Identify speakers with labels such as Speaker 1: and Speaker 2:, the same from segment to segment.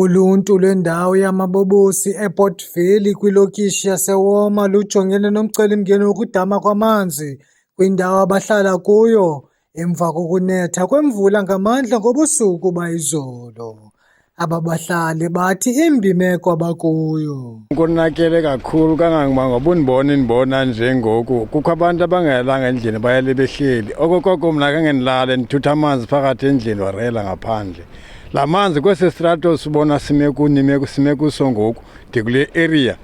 Speaker 1: Uluntu lwendawo yamaBobosi ePort Vale kwilokishi yaseWoma lujongene nomcelimngeni wokudama kwamanzi kwindawo abahlala kuyo emva kokunetha kwemvula ngamandla ngobusuku bayizolo. Aba bahlali bathi imbi imeko abakuyo.
Speaker 2: Konakele kakhulu kangangoba ngoba ndibona nje ngoku kukho abantu abangelanga endlini bayele behleli. Okokoko mna kangendilale ndithutha amanzi phakathi endlini warela ngaphandle. La manzi kwesi strato sibona sime kuso ngoku ndikule area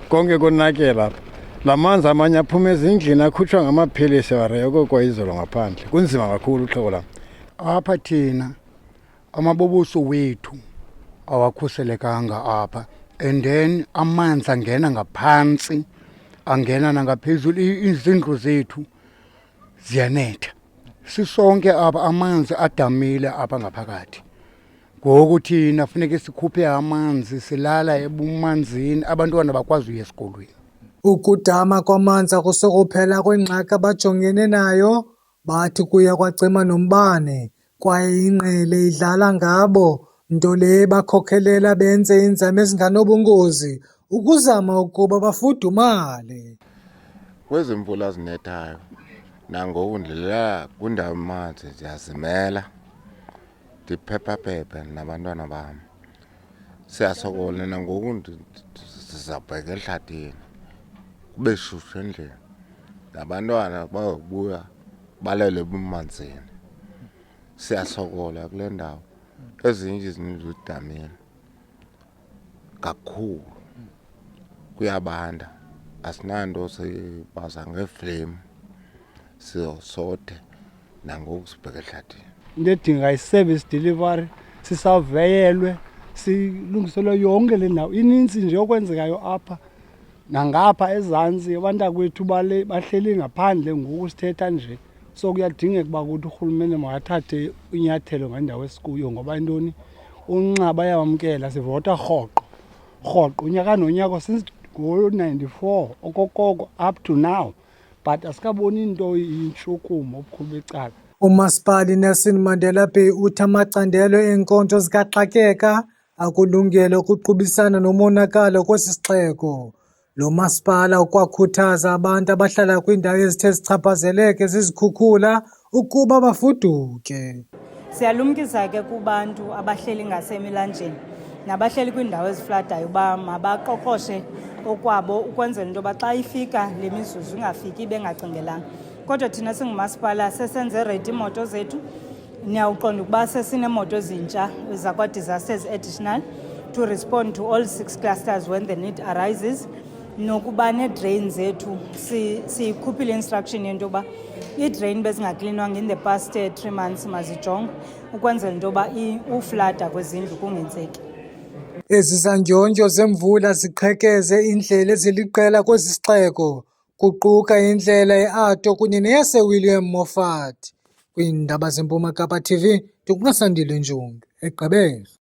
Speaker 2: konke konakela apha. La manzi amanye aphuma ezindlini akhutshwa ngamaphilisi wareya okoko izolo ngaphandle. Kunzima kakhulu uxhego lam.
Speaker 3: Apha thina amaBobosi wethu awakhuselekanga apha, and then amanzi angena ngaphantsi angena nangaphezulu. Izindlu zethu ziyanetha, sisonke apha amanzi adamile apha ngaphakathi. Ngoku thina funeke sikhuphe amanzi, silala ebumanzini, abantwana bakwazi uya esikolweni.
Speaker 1: Ukudama kwamanzi akusokuphela kwengxaki abajongene nayo, bathi kuya kwacima nombane kwaye ingqele idlala ngabo, nto leyo bakhokhelela benze iinzame ezinganobungozi ukuzama ukuba bafudumale.
Speaker 4: Kwezi mvula zinethayo nangoku ndilala kwindawo amanzi ndiyazimela, ndiphephaphephe nabantwana bam. Siyasokola nangoku sizawubheka ehlathini kube shushu endlini, nabantwana bayokubuya balele ebumanzini. Siyasokola kule ndawo, ezinye izindlu zidamile kakhulu, kuyabanda, asinanto sibaza ngeflame siyosothe nangoku sibheka ehlathini.
Speaker 5: Into edinga i-service delivery, sisaveyelwe, silungiselwe yonke le ndawo. Inintsi nje okwenzekayo apha nangapha ezantsi, abantakwethu bahleli ngaphandle ngoku sithetha nje. So kuyadingeka uba kuthi urhulumente makathathe inyathelo ngendawo esikuyo, ngoba intoni, unxaba bayawamkela, sivota rhoqo unyaka nonyaka since ngo-94 okokoko up to now, but asikaboni into iyintshukumo obukhulu becala.
Speaker 1: Umasipala Nelson Mandela Bay uthi amacandelo eenkonzo zikaxakeka akulungele ukuqubisana nomonakalo kwesi sixeko. Lo masipala ukwakhuthaza abantu abahlala kwiindawo ezithe zichaphazeleke zizikhukhula ukuba bafuduke.
Speaker 6: Siyalumkisa ke kubantu abahleli ngasemilanjeni nabahleli kwiindawo ezifladayo uba mabaqoqoshe okwabo ukwenzela into yoba xa ifika le mizuzu ingafiki bengacingelanga. Kodwa thina singumasipala sesenze ready imoto zethu. Niyawuqonda ukuba sesineemoto ezintsha zakwa-disasters additional to respond to all 6 clusters when the need arises. Nokuba nee-drain zethu siyikhuphile instruction yento yoba ii-drain bezingaklinwanga in the past 3 months mazijongwe ukwenzela into yoba uflada kwezindlu kungenzeki.
Speaker 1: Ezi zandyondyo zemvula ziqhekeze iindlela eziliqela kwesi sixeko, kuquka indlela ye-Atto kunye neyaseWilliam Moffat. Kwiindaba zeMpuma Kapa TV, ndinguNasandile Njunge, eGqeberha.